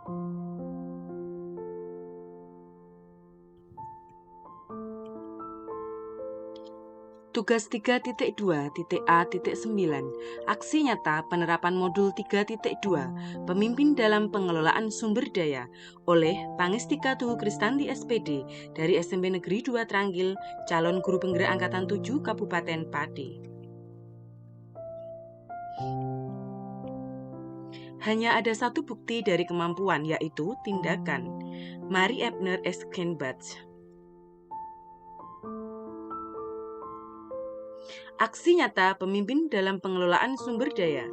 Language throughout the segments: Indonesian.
Tugas 3.2.A.9 Aksi nyata penerapan modul 3.2 Pemimpin dalam pengelolaan sumber daya oleh Pangestika Tuhu Kristanti SPD dari SMP Negeri 2 Tranggil, calon guru penggerak Angkatan 7 Kabupaten Pati. Hanya ada satu bukti dari kemampuan, yaitu tindakan. Mari Ebner Eskenbach. Aksi nyata pemimpin dalam pengelolaan sumber daya.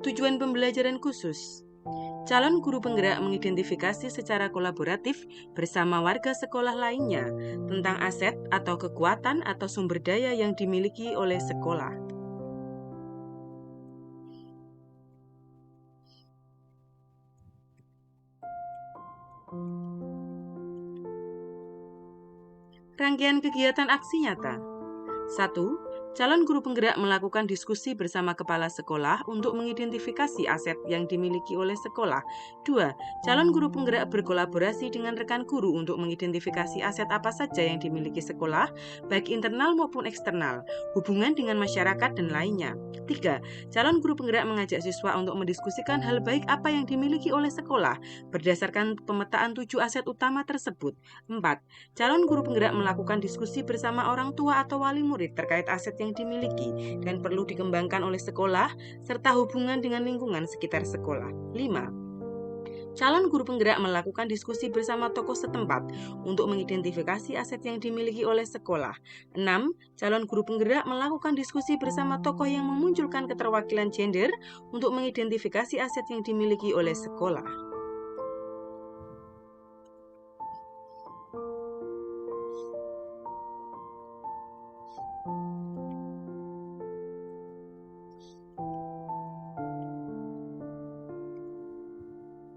Tujuan pembelajaran khusus. Calon guru penggerak mengidentifikasi secara kolaboratif bersama warga sekolah lainnya tentang aset atau kekuatan atau sumber daya yang dimiliki oleh sekolah. Rangkaian kegiatan aksi nyata. 1. Calon guru penggerak melakukan diskusi bersama kepala sekolah untuk mengidentifikasi aset yang dimiliki oleh sekolah. 2. Calon guru penggerak berkolaborasi dengan rekan guru untuk mengidentifikasi aset apa saja yang dimiliki sekolah, baik internal maupun eksternal, hubungan dengan masyarakat dan lainnya. 3. Calon guru penggerak mengajak siswa untuk mendiskusikan hal baik apa yang dimiliki oleh sekolah berdasarkan pemetaan 7 aset utama tersebut. 4. Calon guru penggerak melakukan diskusi bersama orang tua atau wali murid terkait aset yang dimiliki dan perlu dikembangkan oleh sekolah, serta hubungan dengan lingkungan sekitar sekolah. 5. Calon guru penggerak melakukan diskusi bersama tokoh setempat untuk mengidentifikasi aset yang dimiliki oleh sekolah. 6. Calon guru penggerak melakukan diskusi bersama tokoh yang memunculkan keterwakilan gender untuk mengidentifikasi aset yang dimiliki oleh sekolah.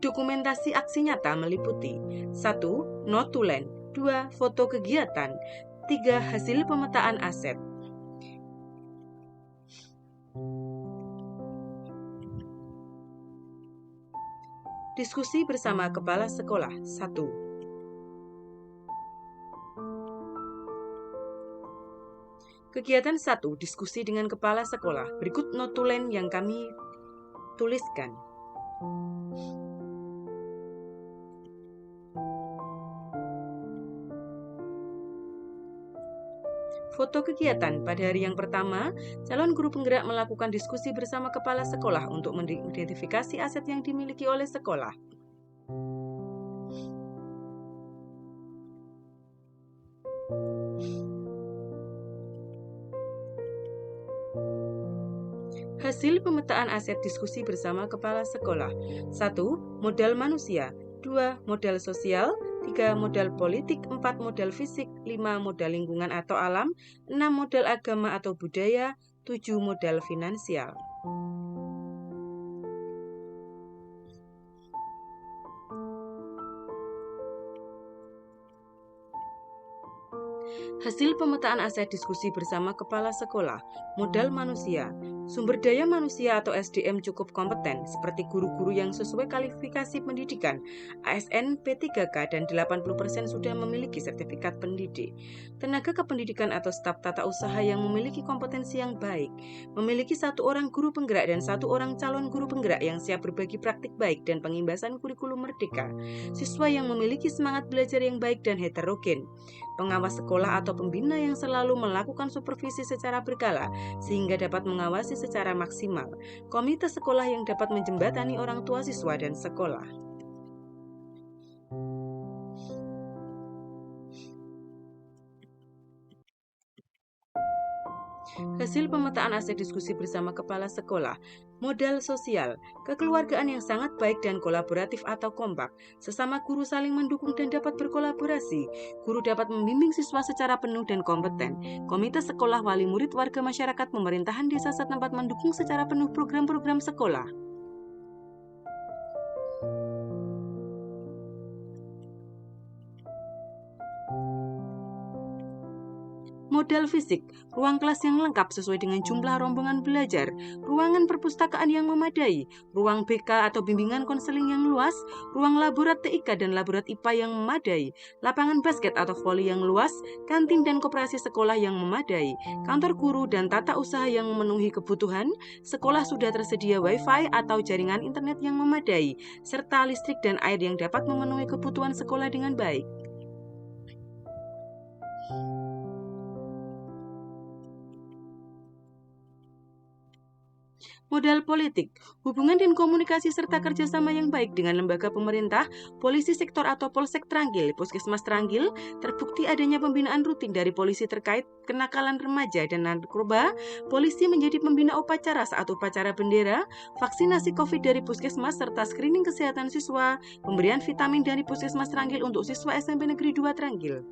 Dokumentasi aksi nyata meliputi 1. Notulen 2. Foto kegiatan 3. Hasil pemetaan aset. Diskusi bersama kepala sekolah 1. Kegiatan 1. Diskusi dengan kepala sekolah. Berikut notulen yang kami tuliskan. Foto kegiatan pada hari yang pertama, calon guru penggerak melakukan diskusi bersama kepala sekolah untuk mengidentifikasi aset yang dimiliki oleh sekolah. Hasil pemetaan aset diskusi bersama kepala sekolah. 1. Modal manusia 2. Modal sosial 3. Modal politik 4. Modal fisik 5. Modal lingkungan atau alam 6. Modal agama atau budaya 7. Modal finansial. Hasil pemetaan aset diskusi bersama kepala sekolah. Modal manusia. Sumber daya manusia atau SDM cukup kompeten, seperti guru-guru yang sesuai kualifikasi pendidikan, ASN P3K, dan 80% sudah memiliki sertifikat pendidik. Tenaga kependidikan atau staf tata usaha yang memiliki kompetensi yang baik. Memiliki 1 orang guru penggerak dan 1 orang calon guru penggerak yang siap berbagi praktik baik dan pengimbasan kurikulum merdeka. Siswa yang memiliki semangat belajar yang baik dan heterogen. Pengawas sekolah atau pembina yang selalu melakukan supervisi secara berkala sehingga dapat mengawasi secara maksimal. Komite sekolah yang dapat menjembatani orang tua siswa dan sekolah. Hasil pemetaan aset diskusi bersama kepala sekolah. Modal sosial, kekeluargaan yang sangat baik dan kolaboratif atau kompak. Sesama guru saling mendukung dan dapat berkolaborasi. Guru dapat membimbing siswa secara penuh dan kompeten. Komite sekolah, wali murid, warga masyarakat, pemerintahan desa setempat mendukung secara penuh program-program sekolah. Modal fisik, ruang kelas yang lengkap sesuai dengan jumlah rombongan belajar, ruangan perpustakaan yang memadai, ruang BK atau bimbingan konseling yang luas, ruang laborat TIK dan laborat IPA yang memadai, lapangan basket atau voli yang luas, kantin dan koperasi sekolah yang memadai, kantor guru dan tata usaha yang memenuhi kebutuhan, sekolah sudah tersedia WiFi atau jaringan internet yang memadai, serta listrik dan air yang dapat memenuhi kebutuhan sekolah dengan baik. Modal politik, hubungan dan komunikasi serta kerjasama yang baik dengan lembaga pemerintah, polisi sektor atau polsek Tranggil, puskesmas Tranggil, terbukti adanya pembinaan rutin dari polisi terkait kenakalan remaja dan narkoba, polisi menjadi pembina upacara saat upacara bendera, vaksinasi COVID dari puskesmas serta screening kesehatan siswa, pemberian vitamin dari puskesmas Tranggil untuk siswa SMP Negeri 2 Tranggil.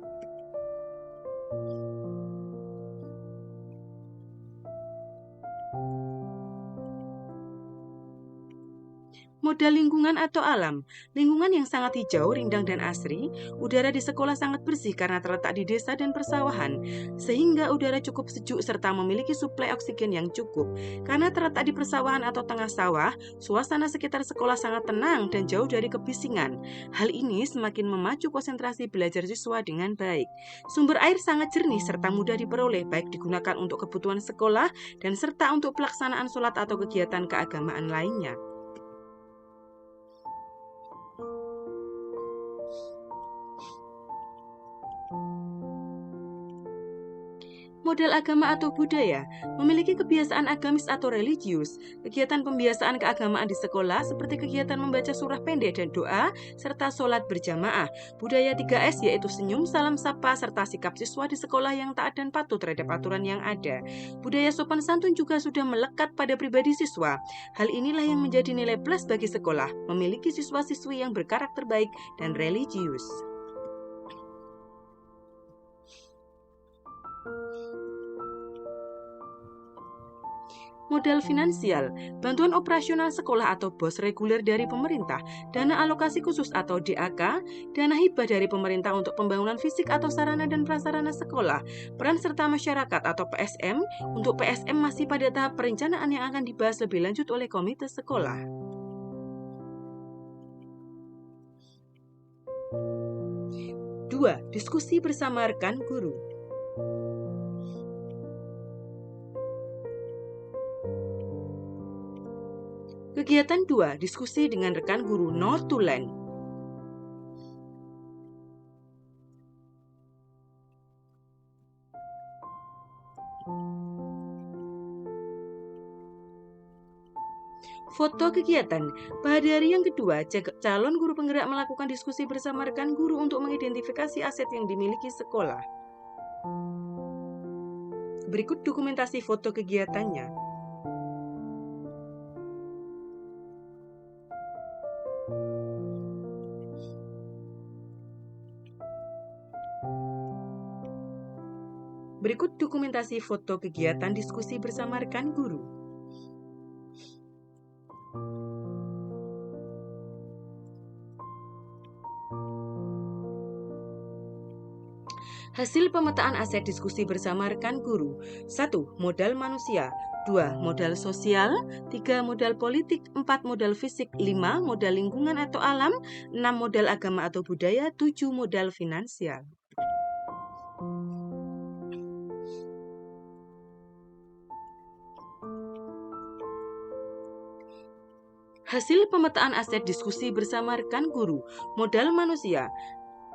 Modal lingkungan atau alam, lingkungan yang sangat hijau, rindang, dan asri, udara di sekolah sangat bersih karena terletak di desa dan persawahan, sehingga udara cukup sejuk serta memiliki suplai oksigen yang cukup. Karena terletak di persawahan atau tengah sawah, suasana sekitar sekolah sangat tenang dan jauh dari kebisingan. Hal ini semakin memacu konsentrasi belajar siswa dengan baik. Sumber air sangat jernih serta mudah diperoleh, baik digunakan untuk kebutuhan sekolah dan serta untuk pelaksanaan sholat atau kegiatan keagamaan lainnya. Model agama atau budaya, memiliki kebiasaan agamis atau religius, kegiatan pembiasaan keagamaan di sekolah seperti kegiatan membaca surah pendek dan doa, serta sholat berjamaah. Budaya 3S yaitu senyum, salam sapa, serta sikap siswa di sekolah yang taat dan patuh terhadap aturan yang ada. Budaya sopan santun juga sudah melekat pada pribadi siswa. Hal inilah yang menjadi nilai plus bagi sekolah, memiliki siswa-siswi yang berkarakter baik dan religius. Modal finansial, bantuan operasional sekolah atau BOS reguler dari pemerintah, dana alokasi khusus atau DAK, dana hibah dari pemerintah untuk pembangunan fisik atau sarana dan prasarana sekolah, peran serta masyarakat atau PSM, untuk PSM masih pada tahap perencanaan yang akan dibahas lebih lanjut oleh komite sekolah. 2. Diskusi bersama rekan guru. Kegiatan 2, diskusi dengan rekan guru North to Land. Foto kegiatan. Pada hari yang kedua, calon guru penggerak melakukan diskusi bersama rekan guru untuk mengidentifikasi aset yang dimiliki sekolah. Berikut dokumentasi foto kegiatannya. Berikut dokumentasi foto kegiatan diskusi bersama rekan guru. Hasil pemetaan aset diskusi bersama rekan guru. 1. Modal manusia. 2. Modal sosial. 3. Modal politik. 4. Modal fisik. 5. Modal lingkungan atau alam. 6. Modal agama atau budaya. 7. Modal finansial. Hasil pemetaan aset diskusi bersama rekan guru. Modal manusia.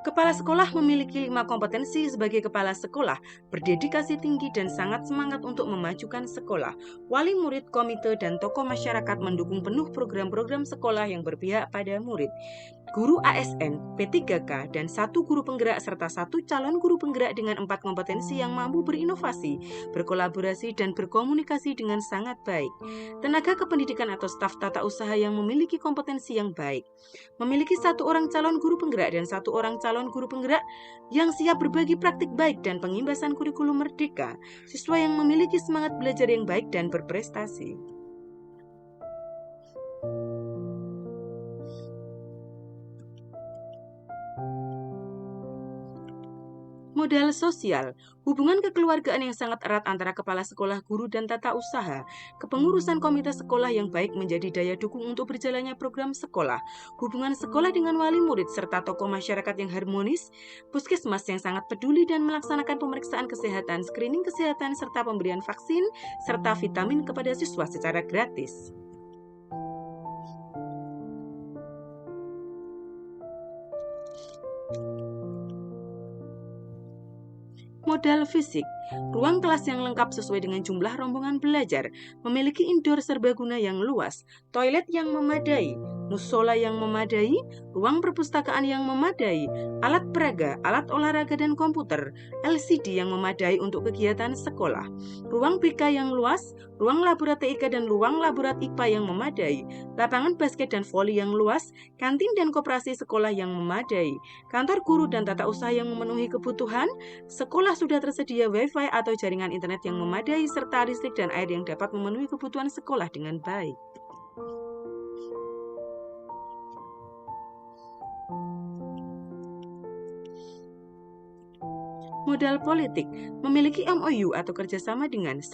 Kepala sekolah memiliki 5 kompetensi sebagai kepala sekolah, berdedikasi tinggi dan sangat semangat untuk memajukan sekolah. Wali murid, komite, dan tokoh masyarakat mendukung penuh program-program sekolah yang berpihak pada murid. Guru ASN, P3K, dan 1 guru penggerak serta 1 calon guru penggerak dengan 4 kompetensi yang mampu berinovasi, berkolaborasi, dan berkomunikasi dengan sangat baik. Tenaga kependidikan atau staf tata usaha yang memiliki kompetensi yang baik. Memiliki 1 orang calon guru penggerak dan 1 orang calon guru penggerak yang siap berbagi praktik baik dan pengimbasan kurikulum merdeka. Siswa yang memiliki semangat belajar yang baik dan berprestasi. Modal sosial, hubungan kekeluargaan yang sangat erat antara kepala sekolah, guru, dan tata usaha. Kepengurusan komite sekolah yang baik menjadi daya dukung untuk berjalannya program sekolah. Hubungan sekolah dengan wali murid serta tokoh masyarakat yang harmonis. Puskesmas yang sangat peduli dan melaksanakan pemeriksaan kesehatan, screening kesehatan, serta pemberian vaksin, serta vitamin kepada siswa secara gratis. Modal fisik, ruang kelas yang lengkap sesuai dengan jumlah rombongan belajar, memiliki indoor serbaguna yang luas, toilet yang memadai, musola yang memadai, ruang perpustakaan yang memadai, alat peraga, alat olahraga dan komputer, LCD yang memadai untuk kegiatan sekolah, ruang BK yang luas, ruang laborat TIK dan ruang laborat IPA yang memadai, lapangan basket dan voli yang luas, kantin dan koperasi sekolah yang memadai, kantor guru dan tata usaha yang memenuhi kebutuhan, sekolah sudah tersedia Wi-Fi atau jaringan internet yang memadai serta listrik dan air yang dapat memenuhi kebutuhan sekolah dengan baik. Modal politik, memiliki MOU atau kerjasama dengan 1.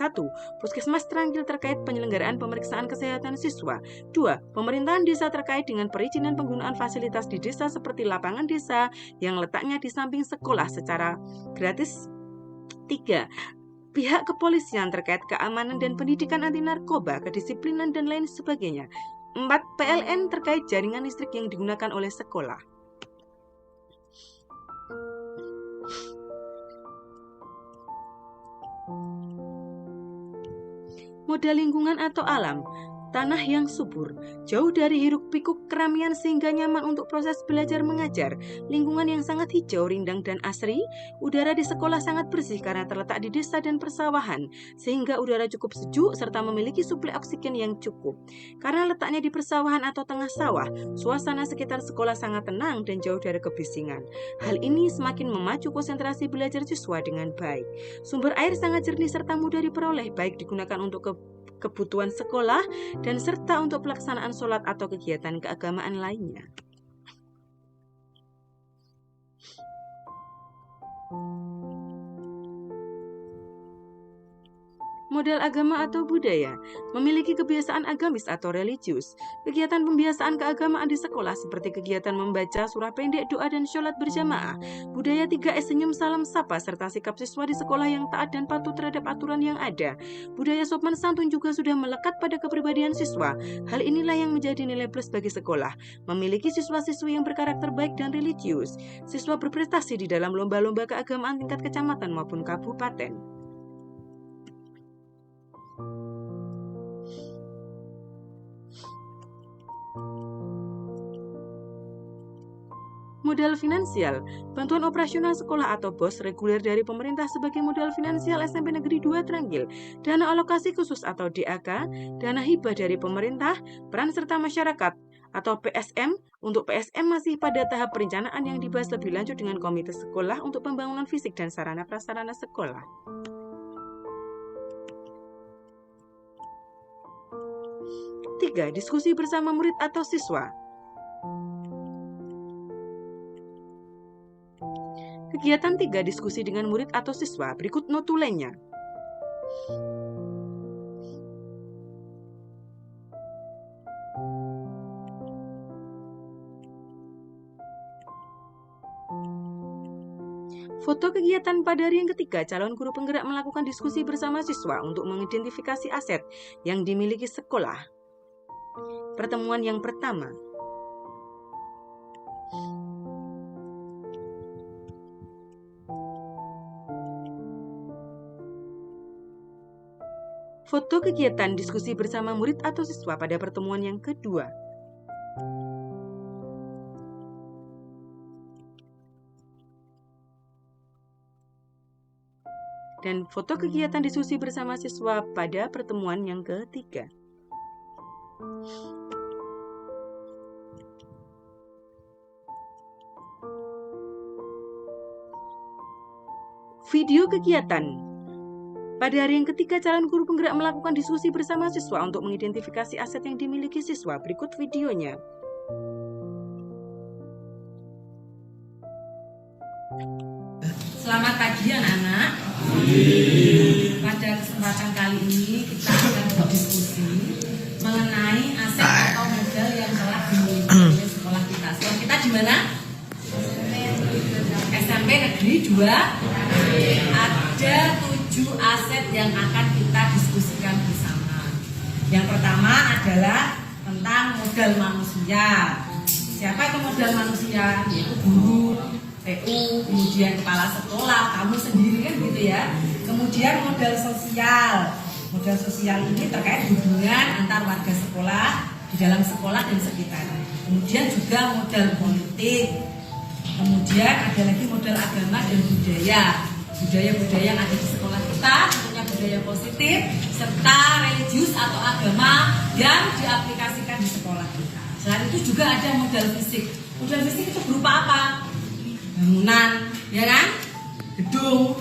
Puskesmas Tranggil terkait penyelenggaraan pemeriksaan kesehatan siswa. 2. Pemerintahan desa terkait dengan perizinan penggunaan fasilitas di desa seperti lapangan desa yang letaknya di samping sekolah secara gratis. 3. Pihak kepolisian terkait keamanan dan pendidikan anti narkoba, kedisiplinan, dan lain sebagainya. 4. PLN terkait jaringan listrik yang digunakan oleh sekolah. Modal lingkungan atau alam, tanah yang subur, jauh dari hiruk pikuk keramaian sehingga nyaman untuk proses belajar mengajar, lingkungan yang sangat hijau, rindang, dan asri, udara di sekolah sangat bersih karena terletak di desa dan persawahan, sehingga udara cukup sejuk serta memiliki suplai oksigen yang cukup. Karena letaknya di persawahan atau tengah sawah, suasana sekitar sekolah sangat tenang dan jauh dari kebisingan. Hal ini semakin memacu konsentrasi belajar siswa dengan baik. Sumber air sangat jernih serta mudah diperoleh, baik digunakan untuk kebutuhan sekolah dan serta untuk pelaksanaan sholat atau kegiatan keagamaan lainnya. Modal agama atau budaya, memiliki kebiasaan agamis atau religius, kegiatan pembiasaan keagamaan di sekolah seperti kegiatan membaca surah pendek, doa, dan sholat berjamaah, budaya 3S senyum, salam, sapa, serta sikap siswa di sekolah yang taat dan patuh terhadap aturan yang ada. Budaya sopan santun juga sudah melekat pada kepribadian siswa. Hal inilah yang menjadi nilai plus bagi sekolah, memiliki siswa-siswi yang berkarakter baik dan religius. Siswa berprestasi di dalam lomba-lomba keagamaan tingkat kecamatan maupun kabupaten. Modal finansial, bantuan operasional sekolah atau BOS reguler dari pemerintah sebagai modal finansial SMP Negeri 2 Tranggil, dana alokasi khusus atau DAK, dana hibah dari pemerintah, peran serta masyarakat atau PSM. Untuk PSM masih pada tahap perencanaan yang dibahas lebih lanjut dengan komite sekolah untuk pembangunan fisik dan sarana prasarana sekolah. Tiga, diskusi bersama murid atau siswa. Kegiatan 3, diskusi dengan murid atau siswa. Berikut notulennya. Foto kegiatan pada hari yang ketiga, calon guru penggerak melakukan diskusi bersama siswa untuk mengidentifikasi aset yang dimiliki sekolah. Pertemuan yang pertama. Foto kegiatan diskusi bersama murid atau siswa pada pertemuan yang kedua. Dan foto kegiatan diskusi bersama siswa pada pertemuan yang ketiga. Video kegiatan. Pada hari yang ketiga, calon guru penggerak melakukan diskusi bersama siswa untuk mengidentifikasi aset yang dimiliki siswa. Berikut videonya. Selamat pagi anak-anak. Pada kesempatan kali ini kita akan berdiskusi mengenai aset atau modal yang telah dimiliki oleh sekolah kita. Sekolah kita di mana? SMP Negeri 2. Ada 7 aset yang akan kita diskusikan bersama. Yang pertama adalah tentang modal manusia. Siapa itu modal manusia? Yaitu guru, PU, kemudian kepala sekolah, kamu sendiri kan gitu ya. Kemudian modal sosial. Modal sosial ini terkait hubungan antar warga sekolah di dalam sekolah dan sekitarnya. Kemudian juga modal politik. Kemudian ada lagi modal agama dan budaya. Budaya-budaya yang ada di sekolah kita, tentunya budaya positif, serta religius atau agama yang diaplikasikan di sekolah kita. Selain itu juga ada modal fisik. Modal fisik itu berupa apa? Bangunan, ya kan? Gedung,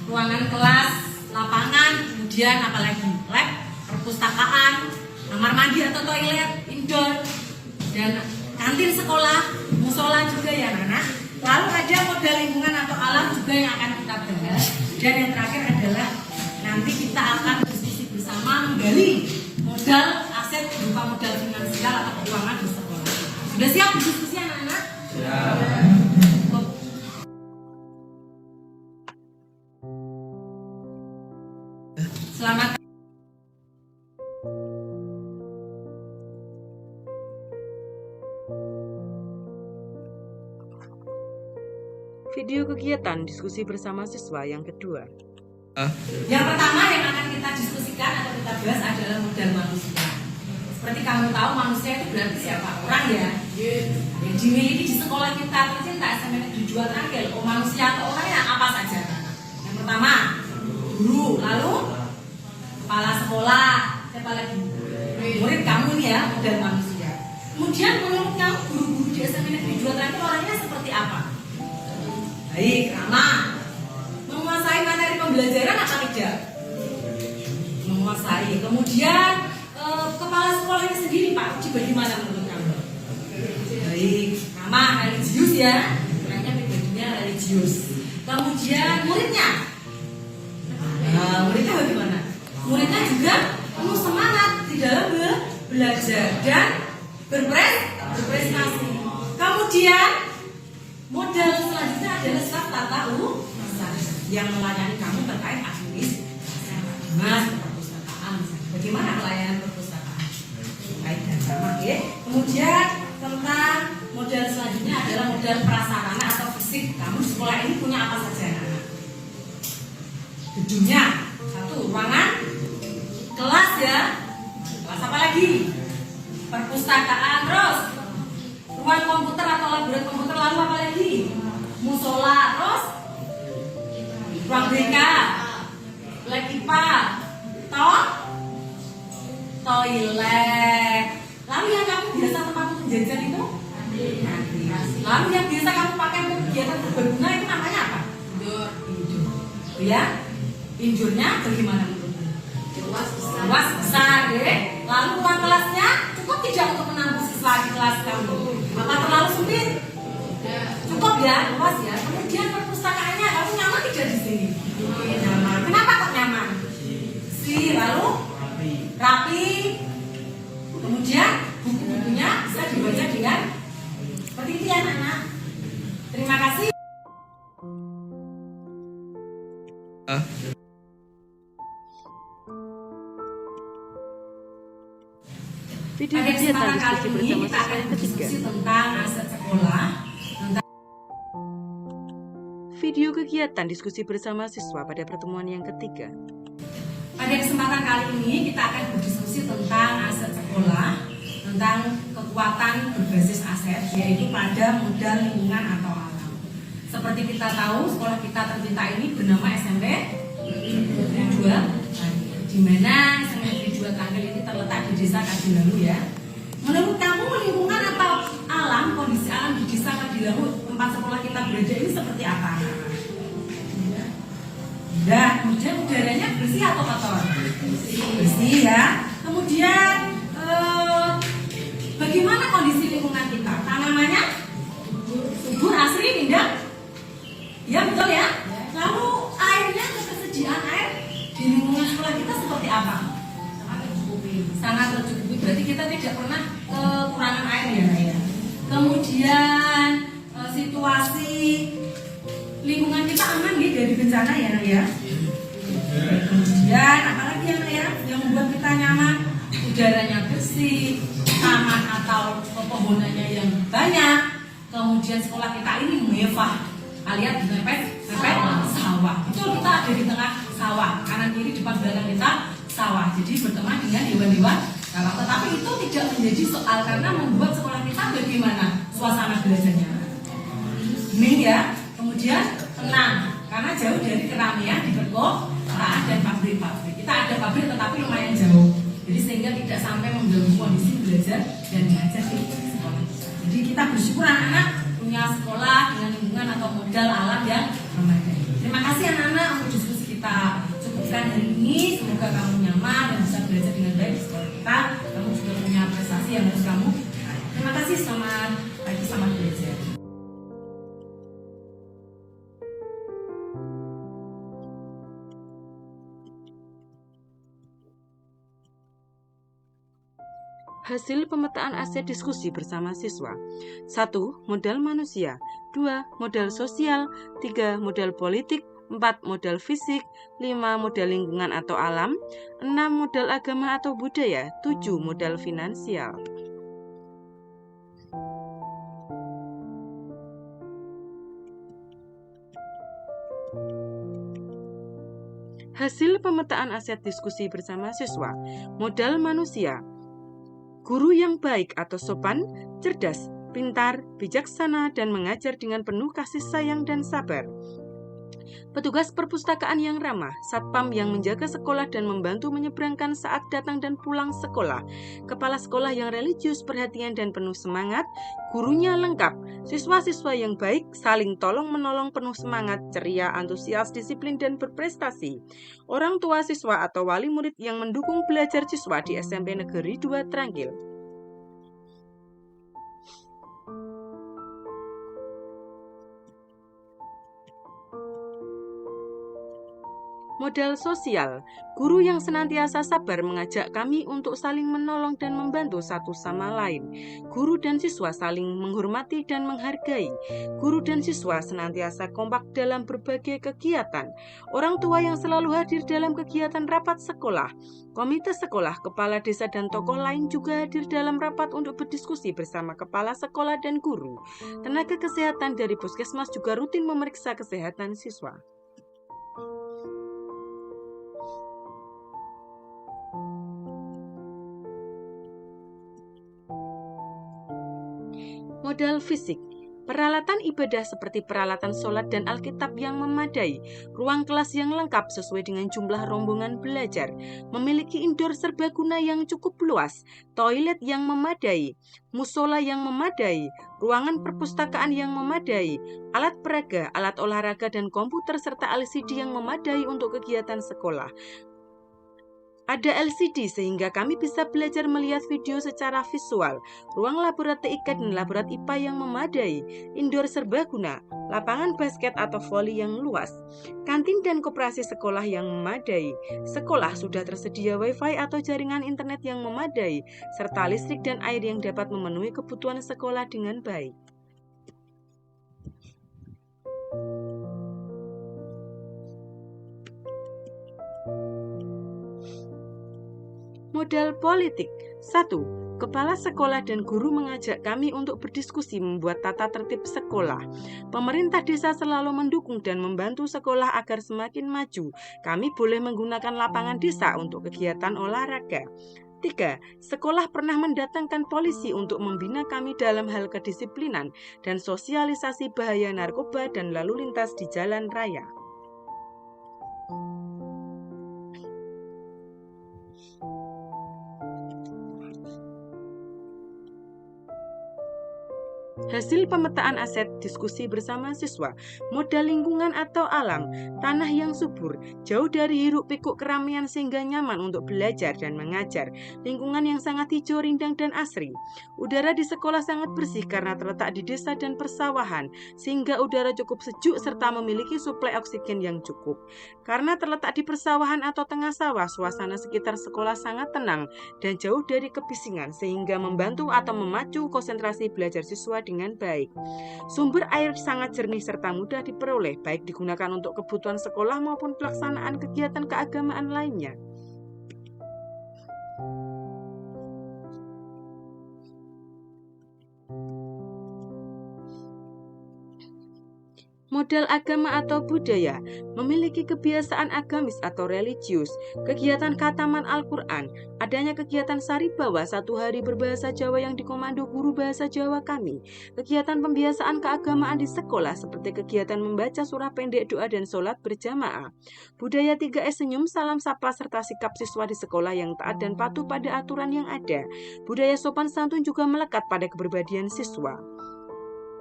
ruangan kelas, lapangan, kemudian apalagi lab, perpustakaan, kamar mandi atau toilet, indoor, dan kantin sekolah, musola juga ya anak-anak. Lalu ada modal lingkungan atau alam juga yang akan kita bahas. Dan yang terakhir adalah nanti kita akan diskusi bersama menggali modal aset berupa modal finansial atau keuangan di sekolah. Sudah siap berdiskusi anak-anak? Siap. Selamat. Video kegiatan diskusi bersama siswa yang kedua. Yang pertama yang akan kita diskusikan atau kita bahas adalah modal manusia. Seperti kamu tahu, manusia itu berarti siapa? Orang ya. Yang dimiliki di sekolah kita tercinta SMP Negeri 2 Trangkil. Manusia atau orangnya apa saja? Yang pertama, guru, lalu kepala sekolah, siapa lagi? Murid kamu ini ya, modal manusia. Kemudian menurut kamu guru-guru di SMP Negeri 2 Trangkil orangnya seperti apa? Baik, ramah, menguasai materi pembelajaran atau tidak? Menguasai. Kemudian kepala sekolahnya sendiri Pak Uji bagaimana menurut kamu? Baik, ramah, religius ya, orangnya pribadinya religius. Kemudian muridnya, muridnya bagaimana? Muridnya juga penuh semangat di dalam belajar dan berprestasi. Kemudian modal selanjutnya adalah staf tata usaha yang melayani kamu terkait administrasi, perpustakaan. Bagaimana pelayanan perpustakaan? Terkait dan sama ya. Kemudian tentang modal selanjutnya adalah modal prasarana atau fisik. Kamu di sekolah ini punya apa saja? Gedungnya, satu ruangan, kelas ya. Kelas apa lagi? Perpustakaan, terus ruang komputer atau laboratorium komputer, lalu apa lagi? Musola, terus ruang BK, lab IPA, toilet. Lalu yang kamu biasa tempat untuk jajan itu? Lalu yang biasa kamu pakai untuk kegiatan berguna itu namanya apa? Injur. Ya, injurnya bagaimana menurutmu? Luas besar, ya. Lalu ruang kelasnya cukup tidak untuk menampung siswa di kelas kamu? Apa terlalu sempit? Cukup ya, luas ya. Kemudian perpustakaannya, kamu nyaman tidak di sini? Nyaman. Kenapa kok nyaman? Lalu rapi. Kemudian buku-bukunya bisa dibaca dengan seperti itu ya anak-anak. Terima kasih. Video kegiatan diskusi bersama siswa yang ketiga. Tentang aset sekolah. Video kegiatan diskusi bersama siswa pada pertemuan yang ketiga. Pada kesempatan kali ini kita akan berdiskusi tentang aset sekolah, tentang kekuatan berbasis aset, yaitu pada modal lingkungan atau alam. Seperti kita tahu, sekolah kita tercinta ini bernama SMP Negeri 2, di mana SMP Negeri 2 Trangkil ini terletak di Desa Kadilangu ya. Menurut kamu lingkungan atau alam, kondisi alam di Desa Kadilangu tempat sekolah kita berada ini seperti apa? Dan kemudian udaranya bersih atau kotor? Bersih ya. Kemudian bagaimana kondisi lingkungan kita? Tanamannya subur, asri, indah? Ya betul ya. berarti kita tidak pernah kekurangan air ya Nak ya. Kemudian situasi lingkungan kita aman nih dari bencana ya Nak ya. Kemudian apalagi ya Nak ya yang membuat kita nyaman, udaranya bersih, taman atau pepohonannya yang banyak. Kemudian sekolah kita ini mewah, alias mepet sawah. Itu kita ada di tengah sawah, kanan kiri depan belakang kita sawah. Jadi berteman dengan hewan-hewan sawah. Tetapi itu tidak menjadi soal karena membuat sekolah kita bagaimana suasana belajarnya. Hening ya. Kemudian tenang karena jauh dari keramaian di perkotaan dan pabrik-pabrik. Kita ada pabrik tetapi lumayan jauh. Jadi sehingga tidak sampai mengganggu kondisi belajar dan mengajar di sekolah. Jadi kita bersyukur anak-anak punya sekolah dengan lingkungan atau modal alam yang memadai. Terima kasih anak-anak untuk diskusi kita. Cukupkan hari ini. Semoga kamu nyaman dan bisa belajar dengan baik di sekolah kita. Kamu juga punya prestasi yang harus kamu. Terima kasih, selamat pagi, selamat belajar. Hasil pemetaan aset diskusi bersama siswa. 1. Modal manusia. 2. Modal sosial. 3. Modal politik. 4. Modal fisik. 5. Modal lingkungan atau alam. 6. Modal agama atau budaya. 7. Modal finansial. Hasil pemetaan aset diskusi bersama siswa. Modal manusia. Guru yang baik atau sopan, cerdas, pintar, bijaksana, dan mengajar dengan penuh kasih sayang dan sabar. Petugas perpustakaan yang ramah, satpam yang menjaga sekolah dan membantu menyeberangkan saat datang dan pulang sekolah, kepala sekolah yang religius, perhatian, dan penuh semangat, gurunya lengkap, siswa-siswa yang baik, saling tolong-menolong, penuh semangat, ceria, antusias, disiplin, dan berprestasi, orang tua siswa atau wali murid yang mendukung belajar siswa di SMP Negeri 2 Trangkil. Modal sosial, guru yang senantiasa sabar mengajak kami untuk saling menolong dan membantu satu sama lain. Guru dan siswa saling menghormati dan menghargai. Guru dan siswa senantiasa kompak dalam berbagai kegiatan. Orang tua yang selalu hadir dalam kegiatan rapat sekolah. Komite sekolah, kepala desa, dan tokoh lain juga hadir dalam rapat untuk berdiskusi bersama kepala sekolah dan guru. Tenaga kesehatan dari puskesmas juga rutin memeriksa kesehatan siswa. Modal fisik, peralatan ibadah seperti peralatan sholat dan Alkitab yang memadai, ruang kelas yang lengkap sesuai dengan jumlah rombongan belajar, memiliki indoor serbaguna yang cukup luas, toilet yang memadai, musola yang memadai, ruangan perpustakaan yang memadai, alat peraga, alat olahraga, dan komputer serta LCD yang memadai untuk kegiatan sekolah. Ada LCD sehingga kami bisa belajar melihat video secara visual, ruang laborat TIK dan laborat IPA yang memadai, indoor serbaguna, lapangan basket atau voli yang luas, kantin dan koperasi sekolah yang memadai, sekolah sudah tersedia wifi atau jaringan internet yang memadai, serta listrik dan air yang dapat memenuhi kebutuhan sekolah dengan baik. Modal politik. 1. Kepala sekolah dan guru mengajak kami untuk berdiskusi membuat tata tertib sekolah. Pemerintah desa selalu mendukung dan membantu sekolah agar semakin maju. Kami boleh menggunakan lapangan desa untuk kegiatan olahraga. 3. Sekolah pernah mendatangkan polisi untuk membina kami dalam hal kedisiplinan dan sosialisasi bahaya narkoba dan lalu lintas di jalan raya. Hasil pemetaan aset diskusi bersama siswa, modal lingkungan atau alam, tanah yang subur, jauh dari hiruk pikuk keramaian sehingga nyaman untuk belajar dan mengajar, lingkungan yang sangat hijau, rindang, dan asri. Udara di sekolah sangat bersih karena terletak di desa dan persawahan, sehingga udara cukup sejuk serta memiliki suplai oksigen yang cukup. Karena terletak di persawahan atau tengah sawah, suasana sekitar sekolah sangat tenang dan jauh dari kebisingan, sehingga membantu atau memacu konsentrasi belajar siswa dengan baik. Sumber air sangat jernih serta mudah diperoleh, baik digunakan untuk kebutuhan sekolah maupun pelaksanaan kegiatan keagamaan lainnya. Modal agama atau budaya, memiliki kebiasaan agamis atau religius, kegiatan khataman Al-Quran, adanya kegiatan saribawa 1 hari berbahasa Jawa yang dikomando guru bahasa Jawa kami, kegiatan pembiasaan keagamaan di sekolah seperti kegiatan membaca surah pendek, doa, dan sholat berjamaah. Budaya 3S senyum, salam sapa, serta sikap siswa di sekolah yang taat dan patuh pada aturan yang ada. Budaya sopan santun juga melekat pada kepribadian siswa.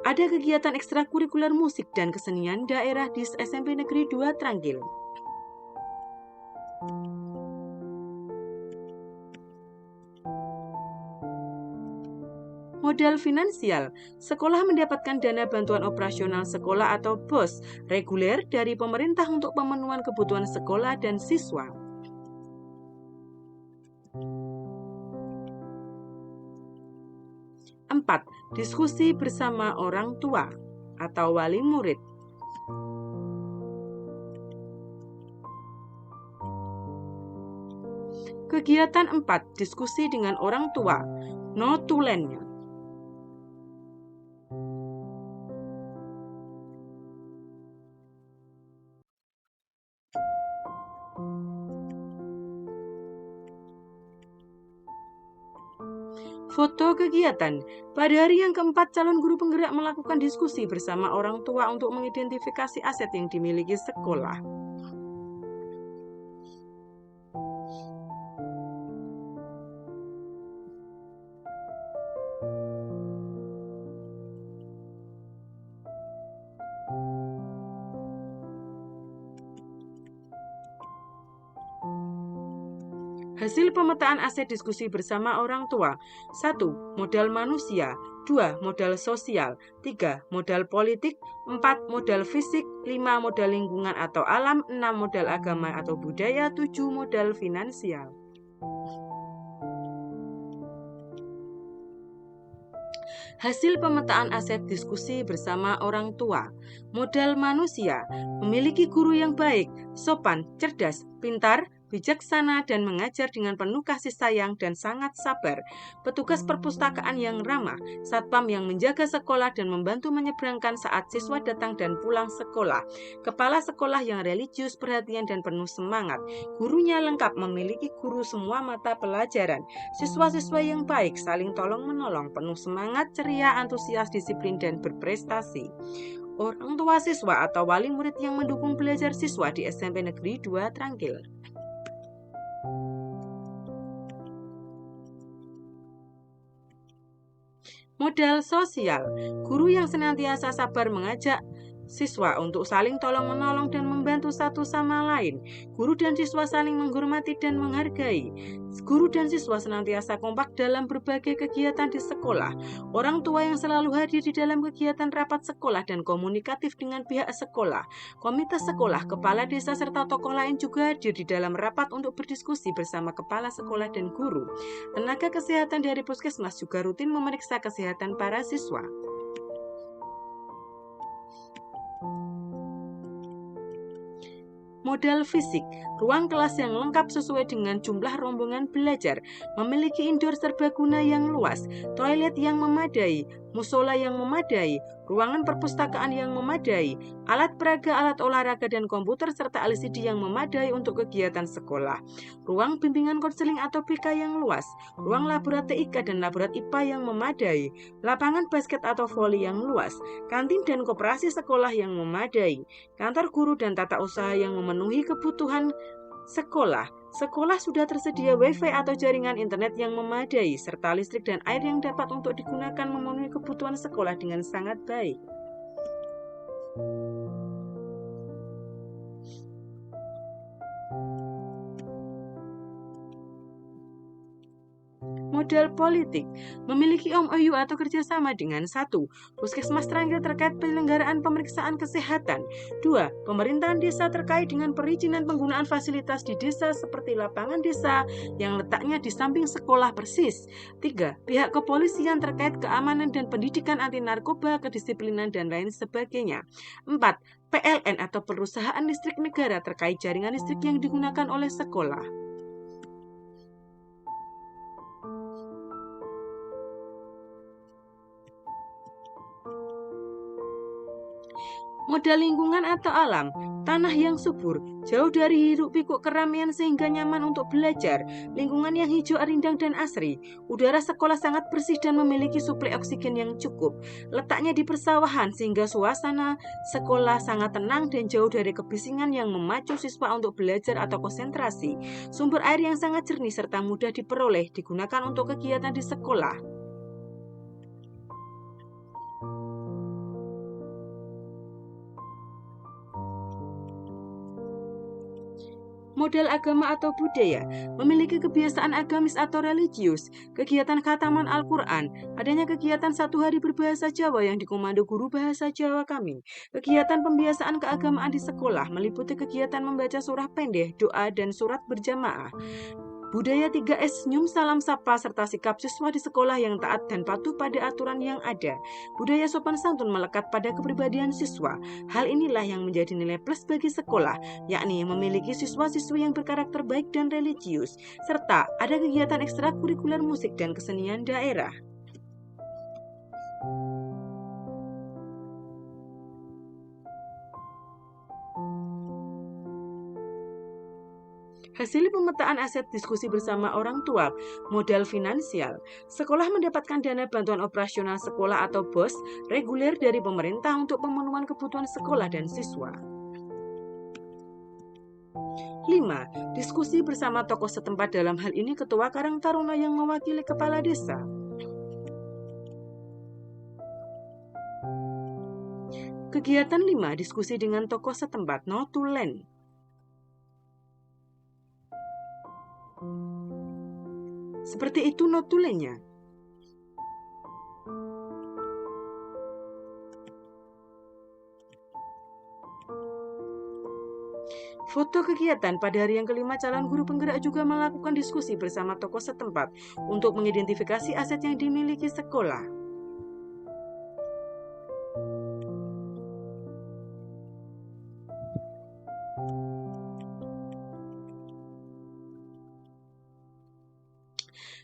Ada kegiatan ekstrakurikuler musik dan kesenian daerah di SMP Negeri 2 Tranggil. Modal finansial, sekolah mendapatkan dana bantuan operasional sekolah atau BOS reguler dari pemerintah untuk pemenuhan kebutuhan sekolah dan siswa. Empat, diskusi bersama orang tua atau wali murid. Kegiatan 4, diskusi dengan orang tua, notulennya. Foto kegiatan. Pada hari yang keempat, calon guru penggerak melakukan diskusi bersama orang tua untuk mengidentifikasi aset yang dimiliki sekolah. Hasil pemetaan aset diskusi bersama orang tua. 1. Modal manusia. 2. Modal sosial. 3. Modal politik. 4. Modal fisik. 5. Modal lingkungan atau alam. 6. Modal agama atau budaya. 7. Modal finansial. Hasil pemetaan aset diskusi bersama orang tua. Modal manusia, memiliki guru yang baik, sopan, cerdas, pintar, bijaksana, dan mengajar dengan penuh kasih sayang dan sangat sabar. Petugas perpustakaan yang ramah, satpam yang menjaga sekolah dan membantu menyeberangkan saat siswa datang dan pulang sekolah. Kepala sekolah yang religius, perhatian, dan penuh semangat. Gurunya lengkap, memiliki guru semua mata pelajaran. Siswa-siswa yang baik, saling tolong-menolong, penuh semangat, ceria, antusias, disiplin, dan berprestasi. Orang tua siswa atau wali murid yang mendukung belajar siswa di SMP Negeri 2 Tranggil. Modal sosial, guru yang senantiasa sabar mengajak siswa untuk saling tolong-menolong dan membantu satu sama lain. Guru dan siswa saling menghormati dan menghargai. Guru dan siswa senantiasa kompak dalam berbagai kegiatan di sekolah. Orang tua yang selalu hadir di dalam kegiatan rapat sekolah dan komunikatif dengan pihak sekolah. Komite sekolah, kepala desa, serta tokoh lain juga hadir di dalam rapat untuk berdiskusi bersama kepala sekolah dan guru. Tenaga kesehatan dari puskesmas juga rutin memeriksa kesehatan para siswa. Modal fisik, ruang kelas yang lengkap sesuai dengan jumlah rombongan belajar, memiliki indoor serbaguna yang luas, toilet yang memadai, musola yang memadai, ruangan perpustakaan yang memadai, alat peraga, alat olahraga, dan komputer serta LCD yang memadai untuk kegiatan sekolah, ruang bimbingan konseling atau BK yang luas, ruang laborat TIK dan laborat IPA yang memadai, lapangan basket atau voli yang luas, kantin dan koperasi sekolah yang memadai, kantor guru dan tata usaha yang memenuhi kebutuhan sekolah, Sekolah sudah tersedia WiFi atau jaringan internet yang memadai, serta listrik dan air yang dapat untuk digunakan memenuhi kebutuhan sekolah dengan sangat baik. Modal politik memiliki MOU atau kerjasama dengan 1. Puskesmas Tranggil terkait penyelenggaraan pemeriksaan kesehatan. 2. Pemerintahan desa terkait dengan perizinan penggunaan fasilitas di desa seperti lapangan desa yang letaknya di samping sekolah persis. 3. Pihak kepolisian terkait keamanan dan pendidikan anti narkoba, kedisiplinan, dan lain sebagainya. 4. PLN atau perusahaan listrik negara terkait jaringan listrik yang digunakan oleh sekolah. Modal lingkungan atau alam, tanah yang subur, jauh dari hiruk-pikuk keramaian sehingga nyaman untuk belajar, lingkungan yang hijau rindang dan asri, udara sekolah sangat bersih dan memiliki suplai oksigen yang cukup, letaknya di persawahan sehingga suasana sekolah sangat tenang dan jauh dari kebisingan yang memacu siswa untuk belajar atau konsentrasi, sumber air yang sangat jernih serta mudah diperoleh, digunakan untuk kegiatan di sekolah. Modal agama atau budaya, memiliki kebiasaan agamis atau religius, kegiatan khataman Al-Quran, adanya kegiatan 1 hari berbahasa Jawa yang dikomando guru bahasa Jawa kami, kegiatan pembiasaan keagamaan di sekolah, meliputi kegiatan membaca surah pendek, doa, dan surat berjamaah. Budaya 3S, senyum, salam, sapa, serta sikap siswa di sekolah yang taat dan patuh pada aturan yang ada. Budaya sopan santun melekat pada kepribadian siswa. Hal inilah yang menjadi nilai plus bagi sekolah, yakni memiliki siswa-siswi yang berkarakter baik dan religius, serta ada kegiatan ekstrakurikuler musik dan kesenian daerah. Hasil pemetaan aset diskusi bersama orang tua, modal finansial. Sekolah mendapatkan dana bantuan operasional sekolah atau BOS reguler dari pemerintah untuk pemenuhan kebutuhan sekolah dan siswa. 5. Diskusi bersama tokoh setempat, dalam hal ini Ketua Karang Taruna yang mewakili Kepala Desa. Kegiatan 5. Diskusi dengan tokoh setempat, notulen. Seperti itu notulennya. Foto kegiatan pada hari yang kelima, calon guru penggerak juga melakukan diskusi bersama tokoh setempat untuk mengidentifikasi aset yang dimiliki sekolah.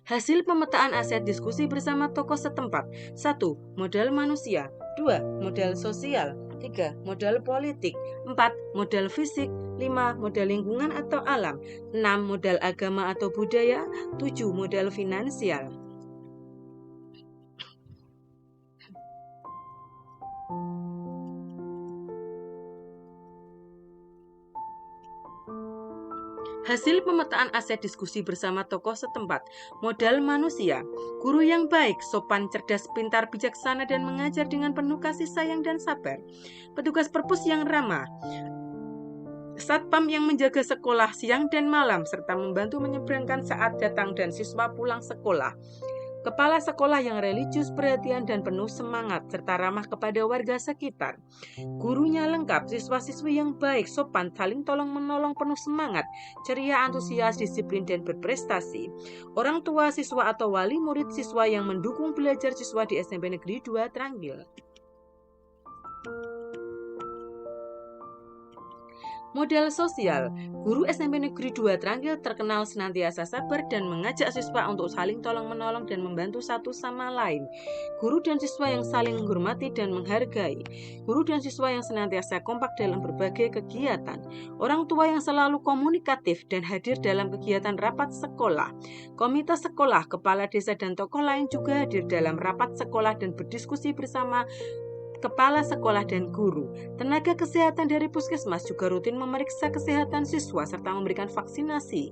Hasil pemetaan aset diskusi bersama tokoh setempat. 1. Modal manusia. 2. Modal sosial. 3. Modal politik. 4. Modal fisik. 5. Modal lingkungan atau alam. 6. Modal agama atau budaya. 7. Modal finansial. Hasil pemetaan aset diskusi bersama tokoh setempat. Modal manusia, guru yang baik, sopan, cerdas, pintar, bijaksana, dan mengajar dengan penuh kasih sayang dan sabar. Petugas perpus yang ramah, satpam yang menjaga sekolah siang dan malam, serta membantu menyeberangkan saat datang dan siswa pulang sekolah. Kepala sekolah yang religius, perhatian, dan penuh semangat, serta ramah kepada warga sekitar. Gurunya lengkap, siswa-siswi yang baik, sopan, saling tolong-menolong, penuh semangat, ceria, antusias, disiplin, dan berprestasi. Orang tua siswa atau wali murid siswa yang mendukung belajar siswa di SMP Negeri 2 Tranggil. Modal sosial, guru SMP Negeri 2 Tranggil terkenal senantiasa sabar dan mengajak siswa untuk saling tolong-menolong dan membantu satu sama lain. Guru dan siswa yang saling menghormati dan menghargai. Guru dan siswa yang senantiasa kompak dalam berbagai kegiatan. Orang tua yang selalu komunikatif dan hadir dalam kegiatan rapat sekolah. Komite sekolah, kepala desa, dan tokoh lain juga hadir dalam rapat sekolah dan berdiskusi bersama kepala sekolah dan guru. Tenaga kesehatan dari puskesmas juga rutin memeriksa kesehatan siswa serta memberikan vaksinasi.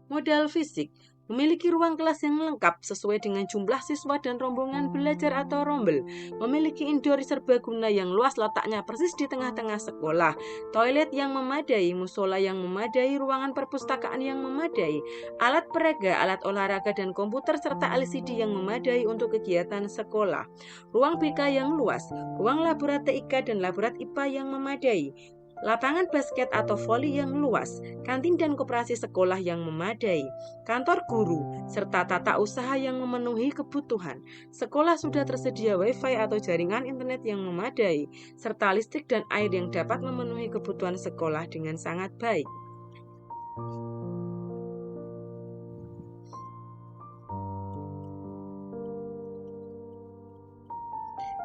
Modal fisik, memiliki ruang kelas yang lengkap sesuai dengan jumlah siswa dan rombongan belajar atau rombel, memiliki indoor serbaguna yang luas letaknya persis di tengah-tengah sekolah, toilet yang memadai, musola yang memadai, ruangan perpustakaan yang memadai, alat peraga, alat olahraga dan komputer serta LCD yang memadai untuk kegiatan sekolah, ruang BK yang luas, ruang laborat TIK dan laborat IPA yang memadai, lapangan basket atau voli yang luas, kantin dan koperasi sekolah yang memadai, kantor guru, serta tata usaha yang memenuhi kebutuhan. Sekolah sudah tersedia wifi atau jaringan internet yang memadai, serta listrik dan air yang dapat memenuhi kebutuhan sekolah dengan sangat baik.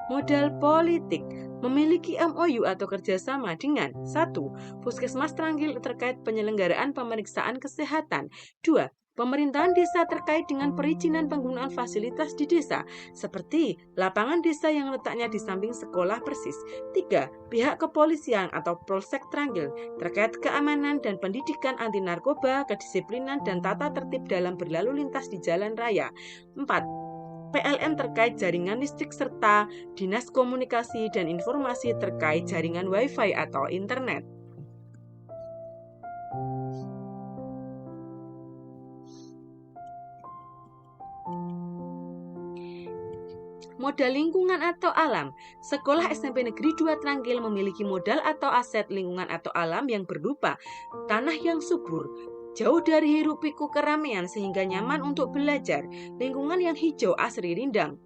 Modal politik, memiliki MOU atau kerjasama dengan 1. Puskesmas Tranggil terkait penyelenggaraan pemeriksaan kesehatan. 2. Pemerintahan desa terkait dengan perizinan penggunaan fasilitas di desa, seperti lapangan desa yang letaknya di samping sekolah persis. 3. Pihak kepolisian atau Polsek Tranggil terkait keamanan dan pendidikan anti narkoba, kedisiplinan dan tata tertib dalam berlalu lintas di jalan raya. 4. PLN terkait jaringan listrik serta Dinas Komunikasi dan Informasi terkait jaringan Wi-Fi atau internet. Modal lingkungan atau alam. Sekolah SMP Negeri 2 Tranggil memiliki modal atau aset lingkungan atau alam yang berupa tanah yang subur, jauh dari hiruk-pikuk keramaian sehingga nyaman untuk belajar, lingkungan yang hijau asri rindang,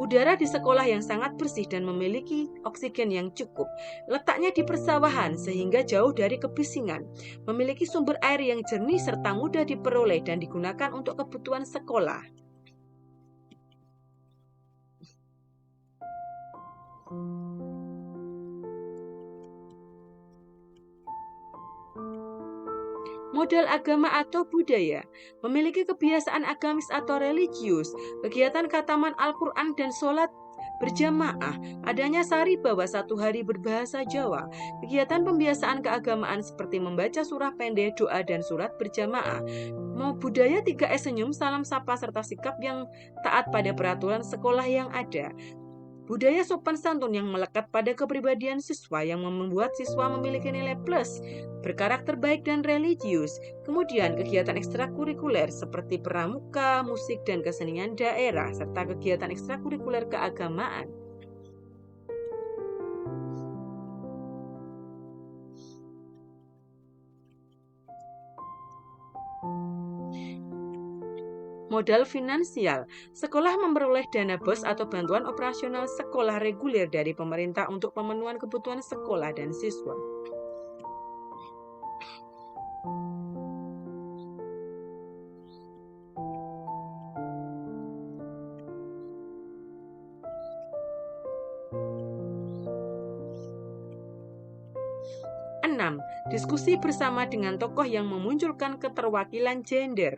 udara di sekolah yang sangat bersih dan memiliki oksigen yang cukup, letaknya di persawahan sehingga jauh dari kebisingan, memiliki sumber air yang jernih serta mudah diperoleh dan digunakan untuk kebutuhan sekolah. Modal agama atau budaya, memiliki kebiasaan agamis atau religius, kegiatan khataman Al-Quran dan sholat berjamaah, adanya sari bawa 1 hari berbahasa Jawa, kegiatan pembiasaan keagamaan seperti membaca surah pendek, doa dan surat berjamaah, budaya 3S senyum, salam sapa serta sikap yang taat pada peraturan sekolah yang ada. Budaya sopan santun yang melekat pada kepribadian siswa yang membuat siswa memiliki nilai plus, berkarakter baik dan religius. Kemudian kegiatan ekstrakurikuler seperti pramuka, musik dan kesenian daerah, serta kegiatan ekstrakurikuler keagamaan. Modal finansial, sekolah memperoleh dana BOS atau bantuan operasional sekolah reguler dari pemerintah untuk pemenuhan kebutuhan sekolah dan siswa. Diskusi bersama dengan tokoh yang memunculkan keterwakilan gender.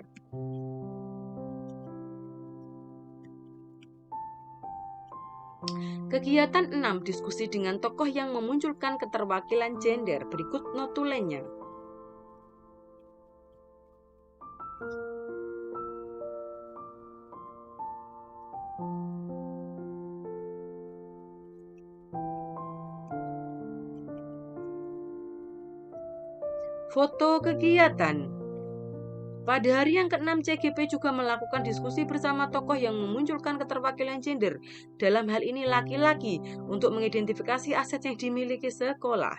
Kegiatan 6. Diskusi dengan tokoh yang memunculkan keterwakilan gender. Berikut notulennya. Foto kegiatan. Pada hari yang ke-6, CGP juga melakukan diskusi bersama tokoh yang memunculkan keterwakilan gender, dalam hal ini laki-laki, untuk mengidentifikasi aset yang dimiliki sekolah.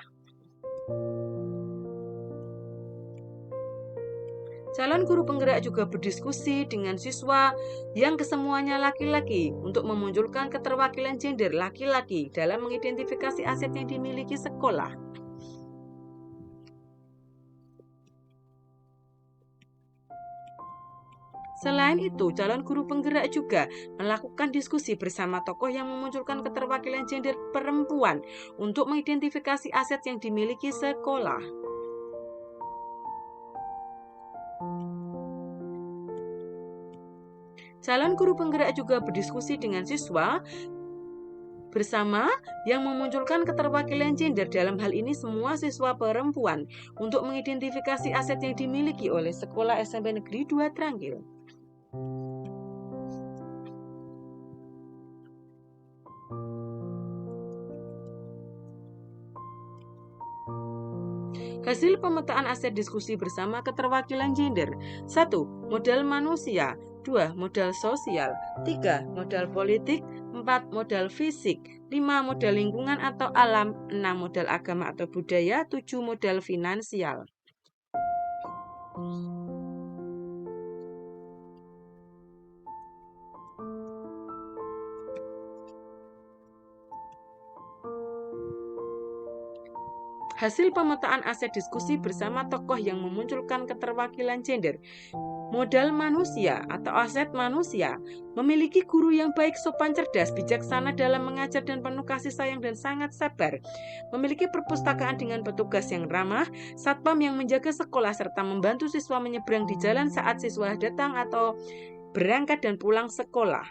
Calon guru penggerak juga berdiskusi dengan siswa yang kesemuanya laki-laki untuk memunculkan keterwakilan gender laki-laki dalam mengidentifikasi aset yang dimiliki sekolah. Selain itu, calon guru penggerak juga melakukan diskusi bersama tokoh yang memunculkan keterwakilan gender perempuan untuk mengidentifikasi aset yang dimiliki sekolah. Calon guru penggerak juga berdiskusi dengan siswa bersama yang memunculkan keterwakilan gender, dalam hal ini semua siswa perempuan, untuk mengidentifikasi aset yang dimiliki oleh sekolah SMP Negeri 2 Trangkil. Hasil pemetaan aset diskusi bersama keterwakilan gender. 1. Modal manusia. 2. Modal sosial. 3. Modal politik. 4. Modal fisik. 5. Modal lingkungan atau alam. 6. Modal agama atau budaya. 7. Modal finansial. Hasil pemetaan aset diskusi bersama tokoh yang memunculkan keterwakilan gender. Modal manusia atau aset manusia memiliki guru yang baik, sopan, cerdas, bijaksana dalam mengajar dan penuh kasih sayang dan sangat sabar. Memiliki perpustakaan dengan petugas yang ramah, satpam yang menjaga sekolah serta membantu siswa menyeberang di jalan saat siswa datang atau berangkat dan pulang sekolah.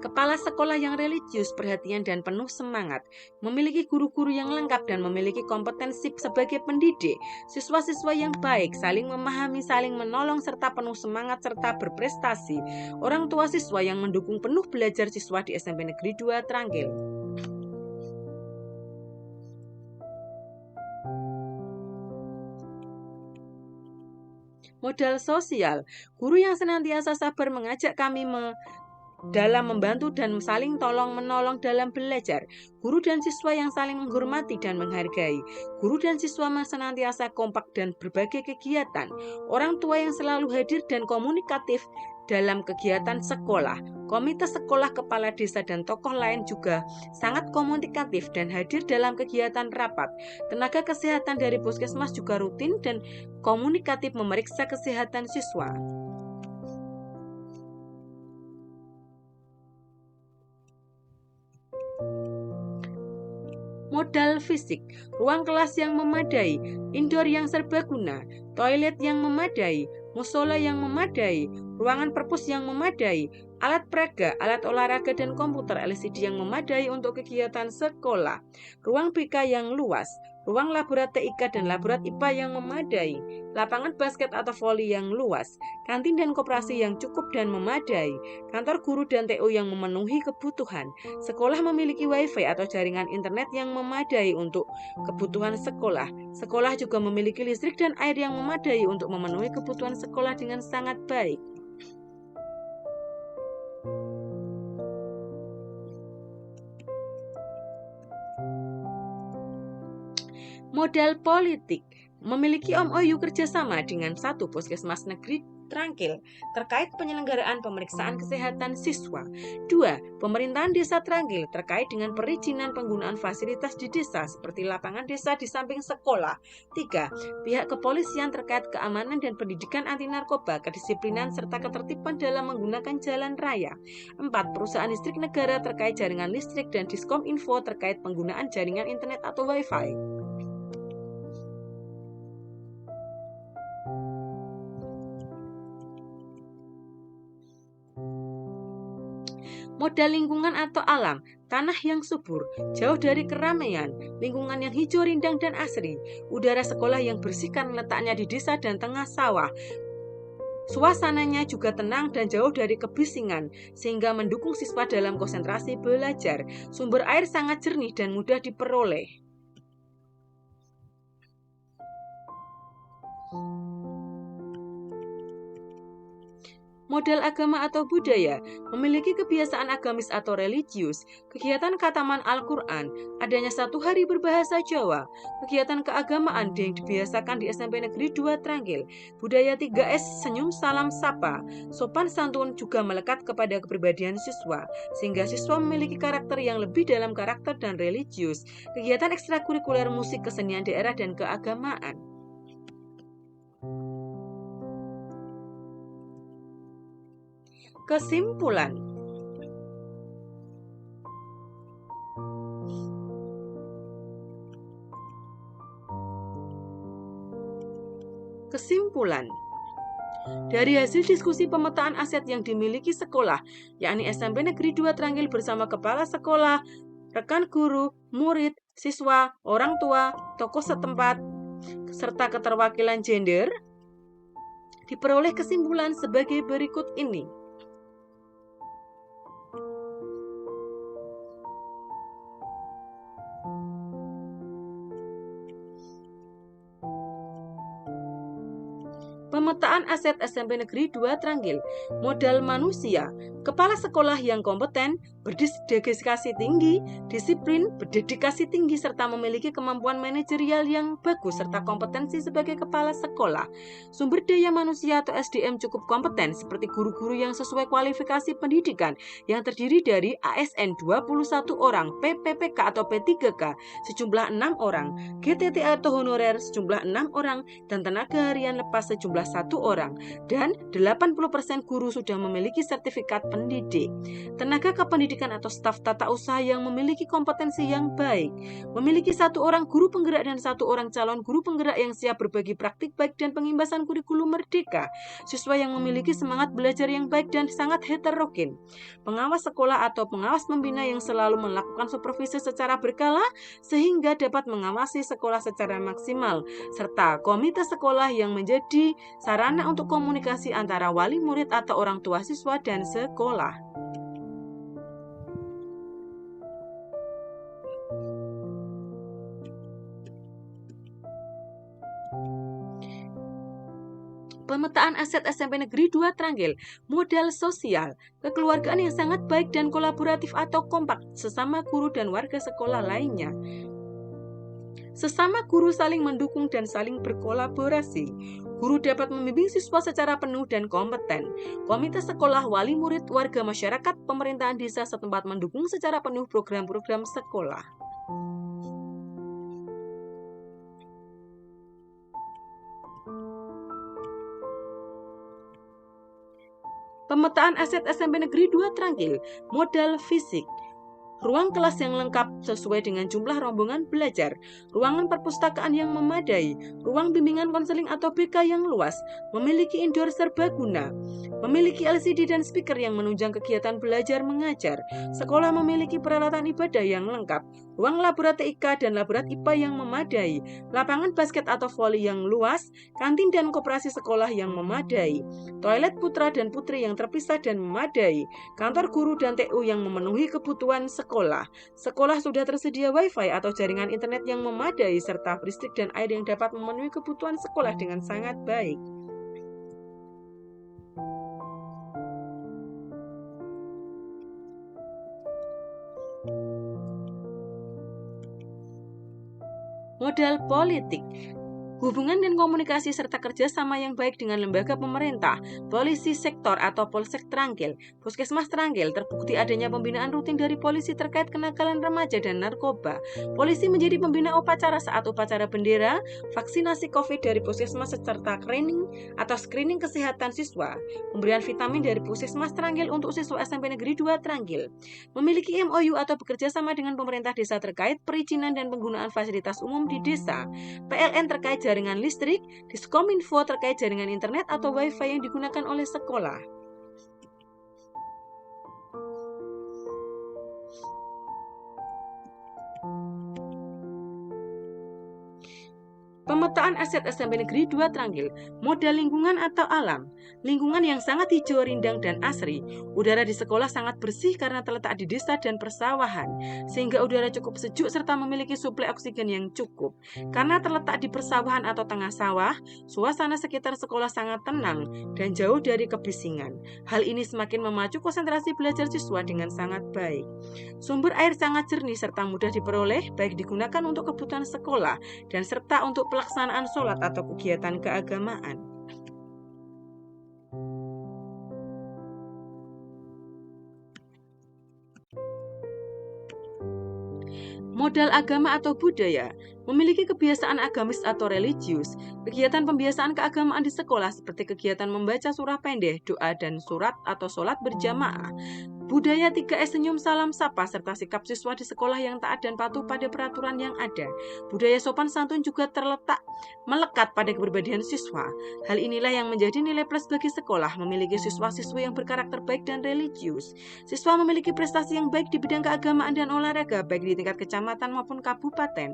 Kepala sekolah yang religius, perhatian dan penuh semangat, memiliki guru-guru yang lengkap dan memiliki kompetensi sebagai pendidik, siswa-siswa yang baik, saling memahami, saling menolong serta penuh semangat serta berprestasi, orang tua siswa yang mendukung penuh belajar siswa di SMP Negeri 2 Trangkil. Modal sosial, guru yang senantiasa sabar mengajak kami dalam membantu dan saling tolong-menolong dalam belajar. Guru dan siswa yang saling menghormati dan menghargai. Guru dan siswa senantiasa kompak dan berbagai kegiatan. Orang tua yang selalu hadir dan komunikatif dalam kegiatan sekolah. Komite sekolah, kepala desa dan tokoh lain juga sangat komunikatif dan hadir dalam kegiatan rapat. Tenaga kesehatan dari puskesmas juga rutin dan komunikatif memeriksa kesehatan siswa. Modal fisik, ruang kelas yang memadai, indoor yang serbaguna, toilet yang memadai, musola yang memadai, ruangan perpus yang memadai, alat peraga, alat olahraga dan komputer LCD yang memadai untuk kegiatan sekolah, ruang BK yang luas, ruang laborat TIK dan laborat IPA yang memadai, lapangan basket atau voli yang luas, kantin dan koperasi yang cukup dan memadai, kantor guru dan TO yang memenuhi kebutuhan, sekolah memiliki wifi atau jaringan internet yang memadai untuk kebutuhan sekolah. Sekolah juga memiliki listrik dan air yang memadai untuk memenuhi kebutuhan sekolah dengan sangat baik. Modal politik, memiliki MOU kerjasama dengan 1 Puskesmas Negeri Trangkil terkait penyelenggaraan pemeriksaan kesehatan siswa. 2. Pemerintahan Desa Trangkil terkait dengan perizinan penggunaan fasilitas di desa seperti lapangan desa di samping sekolah. 3. Pihak kepolisian terkait keamanan dan pendidikan anti narkoba, kedisiplinan serta ketertiban dalam menggunakan jalan raya. 4. Perusahaan listrik negara terkait jaringan listrik dan Diskominfo terkait penggunaan jaringan internet atau wifi. Modal lingkungan atau alam, tanah yang subur, jauh dari keramaian, lingkungan yang hijau rindang dan asri, udara sekolah yang bersih karena letaknya di desa dan tengah sawah. Suasananya juga tenang dan jauh dari kebisingan, sehingga mendukung siswa dalam konsentrasi belajar. Sumber air sangat jernih dan mudah diperoleh. Modal agama atau budaya, memiliki kebiasaan agamis atau religius, kegiatan khataman Al-Quran, adanya 1 hari berbahasa Jawa, kegiatan keagamaan yang dibiasakan di SMP Negeri 2 Trangkil, budaya 3S senyum salam sapa, sopan santun juga melekat kepada kepribadian siswa, sehingga siswa memiliki karakter yang lebih dalam karakter dan religius, kegiatan ekstrakurikuler musik, kesenian daerah dan keagamaan. Kesimpulan. Dari hasil diskusi pemetaan aset yang dimiliki sekolah, yakni SMP Negeri 2 Tranggil bersama kepala sekolah, rekan guru, murid, siswa, orang tua, tokoh setempat, serta keterwakilan gender, diperoleh kesimpulan sebagai berikut ini. Pemetaan aset SMP Negeri 2 Tranggil. Modal manusia, kepala sekolah yang kompeten, berdedikasi tinggi, disiplin, berdedikasi tinggi, serta memiliki kemampuan manajerial yang bagus, serta kompetensi sebagai kepala sekolah. Sumber daya manusia atau SDM cukup kompeten, seperti guru-guru yang sesuai kualifikasi pendidikan, yang terdiri dari ASN 21 orang, PPPK atau P3K sejumlah 6 orang, GTT atau honorer sejumlah 6 orang, dan tenaga harian lepas sejumlah 1 orang, dan 80% guru sudah memiliki sertifikat pendidik. Tenaga kependidikan atau staf tata usaha yang memiliki kompetensi yang baik, memiliki 1 orang guru penggerak dan 1 orang calon guru penggerak yang siap berbagi praktik baik dan pengimbasan kurikulum merdeka, siswa yang memiliki semangat belajar yang baik dan sangat heterogen, pengawas sekolah atau pengawas pembina yang selalu melakukan supervisi secara berkala sehingga dapat mengawasi sekolah secara maksimal, serta komite sekolah yang menjadi sarana untuk komunikasi antara wali murid atau orang tua siswa dan sekolah. Pemetaan aset SMP Negeri 2 Tranggil. Modal sosial, kekeluargaan yang sangat baik dan kolaboratif atau kompak sesama guru dan warga sekolah lainnya. Sesama guru saling mendukung dan saling berkolaborasi. Guru dapat membimbing siswa secara penuh dan kompeten. Komite sekolah, wali murid, warga masyarakat, pemerintahan desa setempat mendukung secara penuh program-program sekolah. Pemetaan aset SMP Negeri 2 Tranggil. Modal fisik, ruang kelas yang lengkap sesuai dengan jumlah rombongan belajar, ruangan perpustakaan yang memadai, ruang bimbingan konseling atau BK yang luas, memiliki indoor serbaguna, memiliki LCD dan speaker yang menunjang kegiatan belajar mengajar, sekolah memiliki peralatan ibadah yang lengkap, ruang laborat TIK dan laborat IPA yang memadai, lapangan basket atau voli yang luas, kantin dan koperasi sekolah yang memadai, toilet putra dan putri yang terpisah dan memadai, kantor guru dan TU yang memenuhi kebutuhan sekolah. Sekolah sudah tersedia wifi atau jaringan internet yang memadai serta listrik dan air yang dapat memenuhi kebutuhan sekolah dengan sangat baik. Modal politik, hubungan dan komunikasi serta kerjasama yang baik dengan lembaga pemerintah, polisi sektor atau Polsek Tranggil, Puskesmas Tranggil. Terbukti adanya pembinaan rutin dari polisi terkait kenakalan remaja dan narkoba. Polisi menjadi pembina upacara saat upacara bendera, vaksinasi COVID dari Puskesmas serta screening kesehatan siswa, pemberian vitamin dari Puskesmas Tranggil untuk siswa SMP Negeri 2 Tranggil. Memiliki MOU atau bekerja sama dengan pemerintah desa terkait perizinan dan penggunaan fasilitas umum di desa, PLN terkait jaringan listrik, Diskominfo terkait jaringan internet atau wifi yang digunakan oleh sekolah. Pemetaan aset SMP Negeri 2 Tranggil. Modal lingkungan atau alam, lingkungan yang sangat hijau, rindang, dan asri. Udara di sekolah sangat bersih karena terletak di desa dan persawahan, sehingga udara cukup sejuk serta memiliki suplai oksigen yang cukup. Karena terletak di persawahan atau tengah sawah, suasana sekitar sekolah sangat tenang dan jauh dari kebisingan. Hal ini semakin memacu konsentrasi belajar siswa dengan sangat baik. Sumber air sangat jernih serta mudah diperoleh, baik digunakan untuk kebutuhan sekolah dan serta untuk pelaksanaan sholat atau kegiatan keagamaan. Modal agama atau budaya, memiliki kebiasaan agamis atau religius, kegiatan pembiasaan keagamaan di sekolah seperti kegiatan membaca surah pendek, doa dan surat atau sholat berjamaah. Budaya 3S senyum salam sapa serta sikap siswa di sekolah yang taat dan patuh pada peraturan yang ada. Budaya sopan santun juga melekat pada kepribadian siswa. Hal inilah yang menjadi nilai plus bagi sekolah, memiliki siswa-siswi yang berkarakter baik dan religius. Siswa memiliki prestasi yang baik di bidang keagamaan dan olahraga, baik di tingkat kecamatan maupun kabupaten.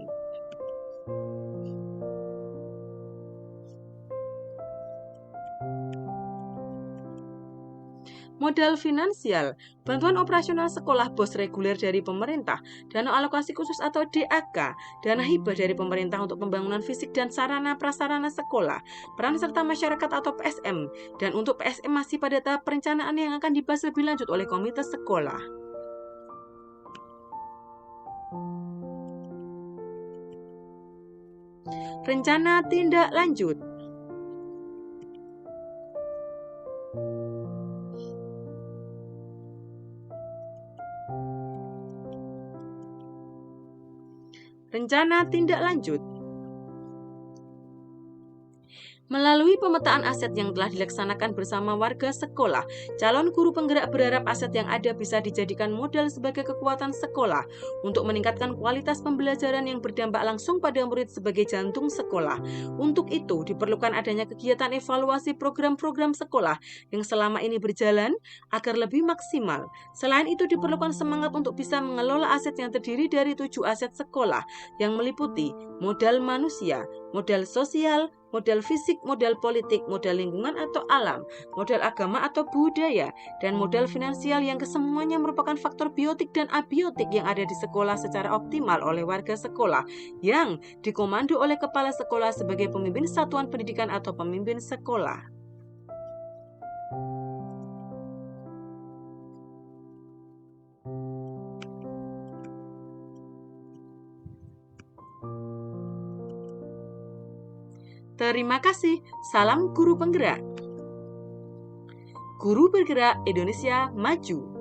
Modal finansial, bantuan operasional sekolah BOS reguler dari pemerintah, dana alokasi khusus atau DAK, dana hibah dari pemerintah untuk pembangunan fisik dan sarana prasarana sekolah, peran serta masyarakat atau PSM, dan untuk PSM masih pada tahap perencanaan yang akan dibahas lebih lanjut oleh komite sekolah. Rencana tindak lanjut. Rencana tindak lanjut. Melalui pemetaan aset yang telah dilaksanakan bersama warga sekolah, calon guru penggerak berharap aset yang ada bisa dijadikan modal sebagai kekuatan sekolah untuk meningkatkan kualitas pembelajaran yang berdampak langsung pada murid sebagai jantung sekolah. Untuk itu, diperlukan adanya kegiatan evaluasi program-program sekolah yang selama ini berjalan agar lebih maksimal. Selain itu, diperlukan semangat untuk bisa mengelola aset yang terdiri dari 7 aset sekolah yang meliputi modal manusia, modal sosial, modal fisik, modal politik, modal lingkungan atau alam, modal agama atau budaya, dan modal finansial yang kesemuanya merupakan faktor biotik dan abiotik yang ada di sekolah secara optimal oleh warga sekolah yang dikomando oleh kepala sekolah sebagai pemimpin satuan pendidikan atau pemimpin sekolah. Terima kasih. Salam guru penggerak. Guru bergerak Indonesia maju.